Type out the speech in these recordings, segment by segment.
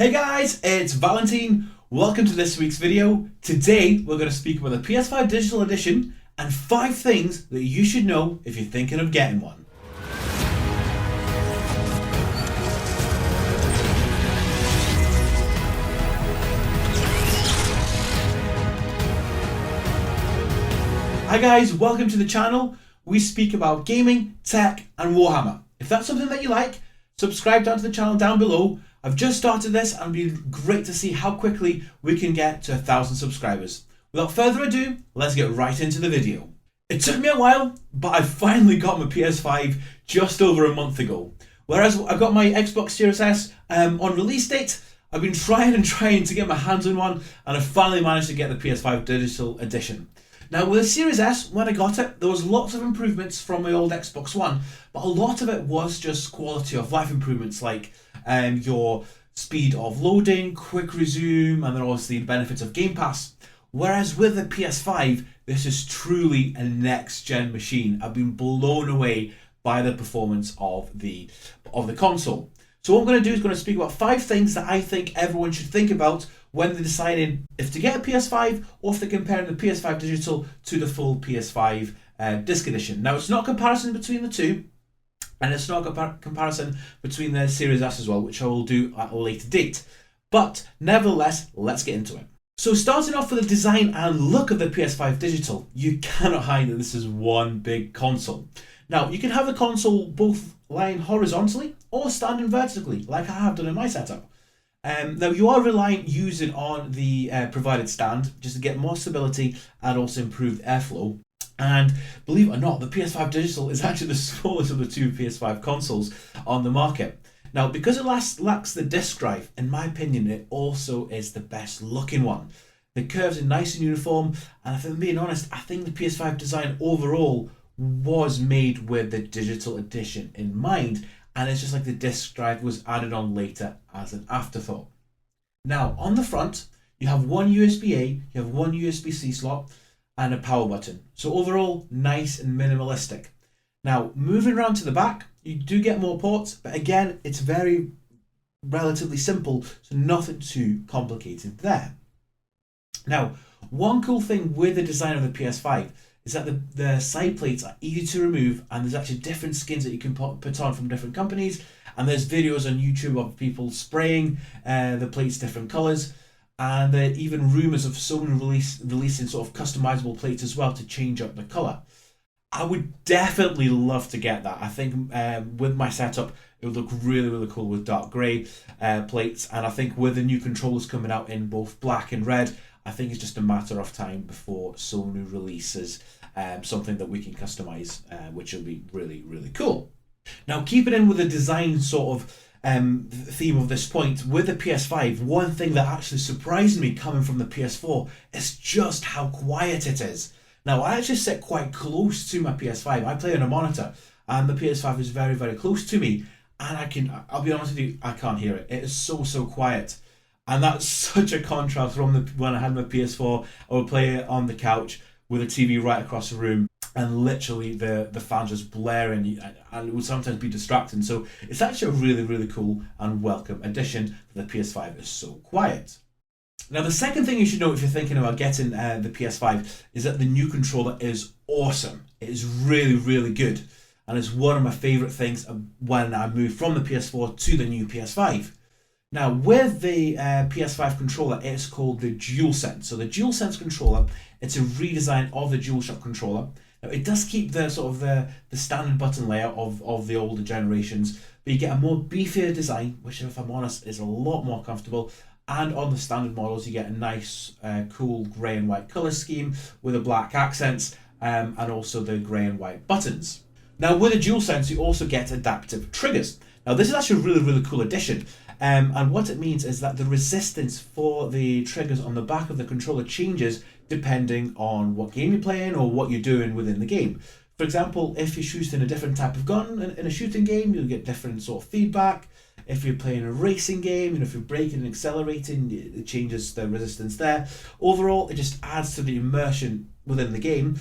Hey guys, it's Valentine. Welcome to this week's video. Today we're going to speak about the PS5 Digital Edition and 5 things that you should know if you're thinking of getting one. Hi guys, welcome to the channel. We speak about gaming, tech and Warhammer. If that's something that you like, subscribe down to the channel down below. I've just started this and it'll be great to see how quickly we can get to 1,000 subscribers. Without further ado, let's get right into the video. It took me a while, but I finally got my PS5 just over a month ago. Whereas I got my Xbox Series S on release date, I've been trying to get my hands on one, and I finally managed to get the PS5 Digital Edition. Now with the Series S, when I got it, there was lots of improvements from my old Xbox One, but a lot of it was just quality of life improvements like your speed of loading, quick resume, and then obviously the benefits of Game Pass. Whereas with the PS5, this is truly a next-gen machine. I've been blown away by the performance of the console. So what I'm going to do is going to speak about 5 things that I think everyone should think about when they're deciding if to get a PS5 or if they're comparing the PS5 Digital to the full PS5 Disc Edition. Now, it's not a comparison between the two, and it's not a comparison between the Series S as well, which I will do at a later date. But nevertheless, let's get into it. So starting off with the design and look of the PS5 Digital, you cannot hide that this is one big console. Now, you can have the console both lying horizontally or standing vertically, like I have done in my setup. Now, you are relying using on the provided stand just to get more stability and also improved airflow. And believe it or not, the PS5 Digital is actually the smallest of the two PS5 consoles on the market. Now, because it lacks the disc drive, in my opinion, it also is the best looking one. The curves are nice and uniform, and if I'm being honest, I think the PS5 design overall was made with the Digital Edition in mind, and it's just like the disc drive was added on later as an afterthought. Now, on the front, you have one USB-A, you have one USB-C slot, and a power button. So overall, nice and minimalistic. Now, moving around to the back, you do get more ports, but again, it's very relatively simple, so nothing too complicated there. Now, one cool thing with the design of the PS5 is that the side plates are easy to remove, and there's actually different skins that you can put on from different companies, and there's videos on YouTube of people spraying the plates different colours. And there are even rumours of Sony releasing sort of customizable plates as well to change up the colour. I would definitely love to get that. I think with my setup, it would look really, really cool with dark grey plates. And I think with the new controllers coming out in both black and red, I think it's just a matter of time before Sony releases something that we can customise, which will be really, really cool. Now, keeping in with the design sort of theme of this point, with the PS5, one thing that actually surprised me coming from the PS4 is just how quiet it is. Now, I actually sit quite close to my PS5. I play on a monitor, and the PS5 is very, very close to me, and I'll be honest with you, I can't hear it. It is so quiet. And that's such a contrast from when I had my PS4. I would play it on the couch with a TV right across the room, and literally the fans just blaring, and it would sometimes be distracting. So it's actually a really, really cool and welcome addition that the PS5 is so quiet. Now, the second thing you should know if you're thinking about getting the PS5 is that the new controller is awesome. It is really, really good, and it's one of my favourite things when I moved from the PS4 to the new PS5. Now, with the PS5 controller, it's called the DualSense. So the DualSense controller, it's a redesign of the DualShock controller. Now, it does keep the sort of the standard button layout of the older generations, but you get a more beefier design, which, if I'm honest, is a lot more comfortable. And on the standard models, you get a nice, cool grey and white colour scheme with the black accents, and also the grey and white buttons. Now, with the DualSense, you also get adaptive triggers. Now, this is actually a really, really cool addition. And what it means is that the resistance for the triggers on the back of the controller changes depending on what game you're playing or what you're doing within the game. For example, if you're shooting a different type of gun in a shooting game, you'll get different sort of feedback. If you're playing a racing game, if you're braking and accelerating, it changes the resistance there. Overall, it just adds to the immersion within the game.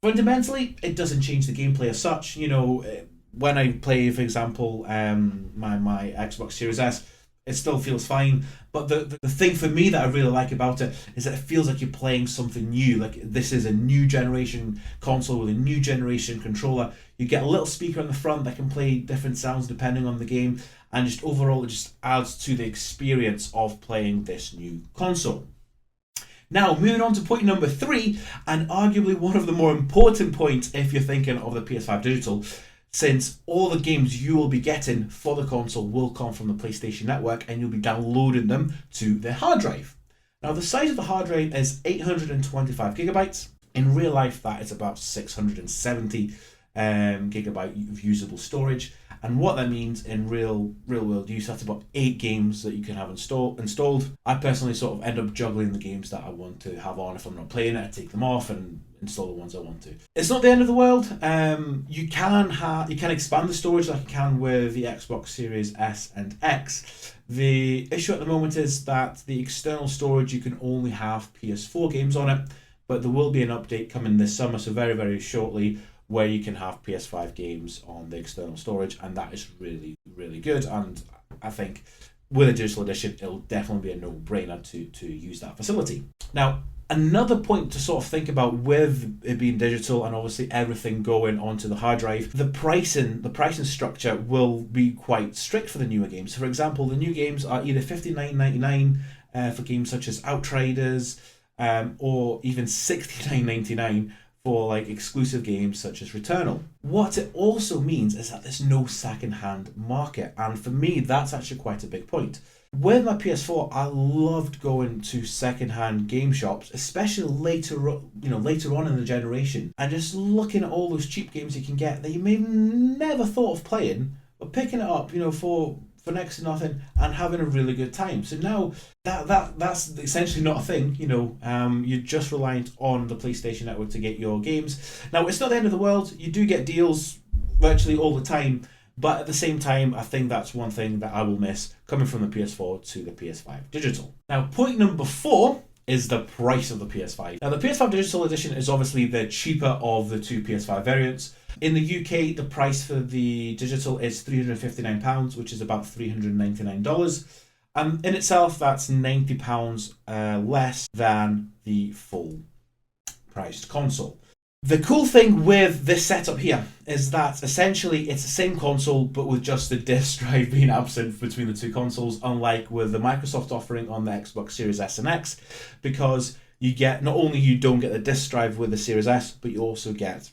Fundamentally, it doesn't change the gameplay as such. When I play, for example, my Xbox Series S, it still feels fine. But the thing for me that I really like about it is that it feels like you're playing something new. Like this is a new generation console with a new generation controller. You get a little speaker on the front that can play different sounds depending on the game, and just overall it just adds to the experience of playing this new console. Now, moving on to point number 3, and arguably one of the more important points if you're thinking of the PS5 Digital, since all the games you will be getting for the console will come from the PlayStation Network and you'll be downloading them to the hard drive. Now, the size of the hard drive is 825 gigabytes. In real life, that is about 670 gigabyte of usable storage. And what that means in real world use, that's about 8 games that you can have installed. I personally sort of end up juggling the games that I want to have on. If I'm not playing it, I take them off and install the ones I want to. It's not the end of the world. You can expand the storage like you can with the Xbox Series S and X. The issue at the moment is that the external storage, you can only have PS4 games on it, but there will be an update coming this summer, so very, very shortly, where you can have PS5 games on the external storage, and that is really, really good. And I think with a digital edition, it'll definitely be a no-brainer to use that facility. Now, another point to sort of think about with it being digital and obviously everything going onto the hard drive, the pricing structure will be quite strict for the newer games. For example, the new games are either $59.99 for games such as Outriders, or even $69.99 for like exclusive games such as Returnal. What it also means is that there's no second-hand market, and for me that's actually quite a big point. With my PS4, I loved going to second-hand game shops, especially later on in the generation, and just looking at all those cheap games you can get that you may have never thought of playing, but picking it up, for next to nothing and having a really good time. So now that's essentially not a thing. You're just reliant on the PlayStation Network to get your games. Now, it's not the end of the world. You do get deals virtually all the time, but at the same time, I think that's one thing that I will miss coming from the PS4 to the PS5 Digital. Now, point number 4 is the price of the PS5. Now, the PS5 Digital Edition is obviously the cheaper of the two PS5 variants. In the UK, the price for the digital is £359, which is about $399. In itself, that's £90 less than the full priced console. The cool thing with this setup here is that essentially it's the same console, but with just the disk drive being absent between the two consoles, unlike with the Microsoft offering on the Xbox Series S and X, because you get, not only you don't get the disk drive with the Series S, but you also get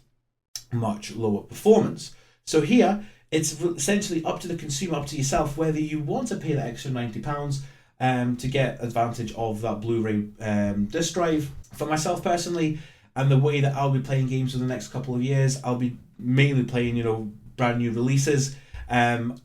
much lower performance. So here, it's essentially up to the consumer, up to yourself, whether you want to pay that extra £90 to get advantage of that Blu-ray disc drive. For myself personally, and the way that I'll be playing games for the next couple of years, I'll be mainly playing, brand new releases. And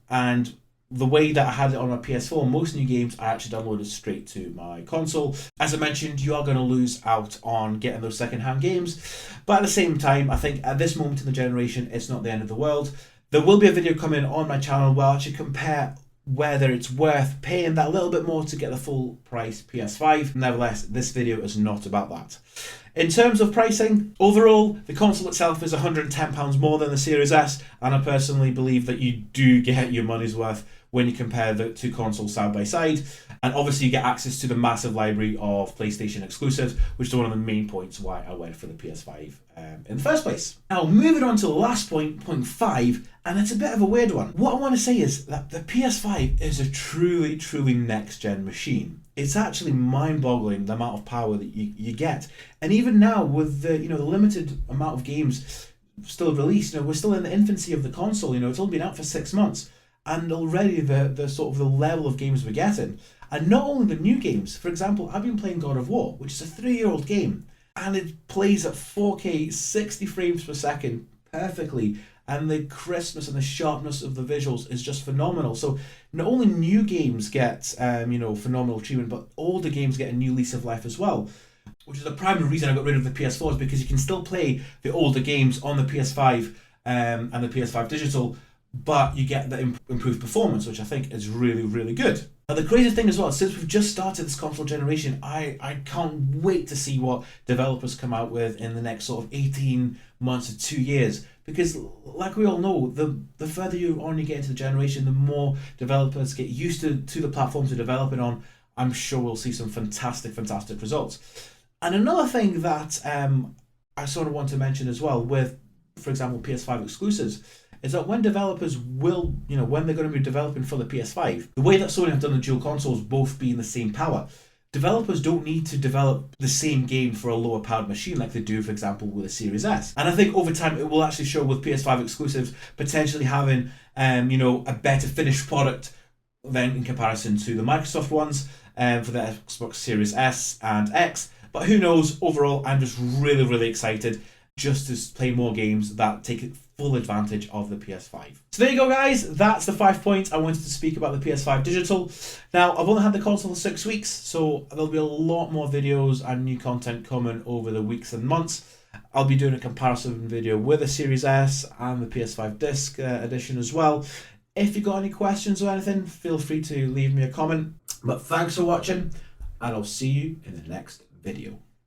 the way that I had it on my PS4, most new games I actually downloaded straight to my console. As I mentioned, you are going to lose out on getting those second-hand games. But at the same time, I think at this moment in the generation, it's not the end of the world. There will be a video coming on my channel where I'll actually compare whether it's worth paying that little bit more to get the full price PS5. Nevertheless, this video is not about that. In terms of pricing, overall, the console itself is £110 more than the Series S, and I personally believe that you do get your money's worth when you compare the two consoles side by side. And obviously you get access to the massive library of PlayStation exclusives, which is one of the main points why I went for the PS5 in the first place. Now, moving on to the last point, point 5, and it's a bit of a weird one. What I want to say is that the PS5 is a truly, truly next-gen machine. It's actually mind-boggling the amount of power that you get. And even now, with the the limited amount of games still released, we're still in the infancy of the console. It's only been out for 6 months. And already the sort of the level of games we're getting. And not only the new games. For example, I've been playing God of War, which is a 3-year-old game, and it plays at 4K 60 frames per second perfectly, and the crispness and the sharpness of the visuals is just phenomenal. So not only new games get phenomenal treatment, but older games get a new lease of life as well, which is the primary reason I got rid of the PS4, is because you can still play the older games on the PS5 and the PS5 Digital, but you get the improved performance, which I think is really, really good. Now, the crazy thing as well, since we've just started this console generation, I can't wait to see what developers come out with in the next sort of 18 months to 2 years, because like we all know, the further you on you get into the generation, the more developers get used to the platforms they're developing on. I'm sure we'll see some fantastic results. And another thing that I sort of want to mention as well with, for example, PS5 exclusives, is that when developers will, when they're going to be developing for the PS5, the way that Sony have done the dual consoles both being the same power, developers don't need to develop the same game for a lower powered machine like they do, for example, with a Series S. And I think over time it will actually show with PS5 exclusives potentially having, a better finished product than in comparison to the Microsoft ones for the Xbox Series S and X. But who knows, overall, I'm just really excited just to play more games that take full advantage of the PS5. So there you go, guys. That's the 5 points I wanted to speak about the PS5 Digital. Now, I've only had the console for 6 weeks, so there'll be a lot more videos and new content coming over the weeks and months. I'll be doing a comparison video with the Series S and the PS5 Disc Edition as well. If you've got any questions or anything, feel free to leave me a comment. But thanks for watching, and I'll see you in the next video.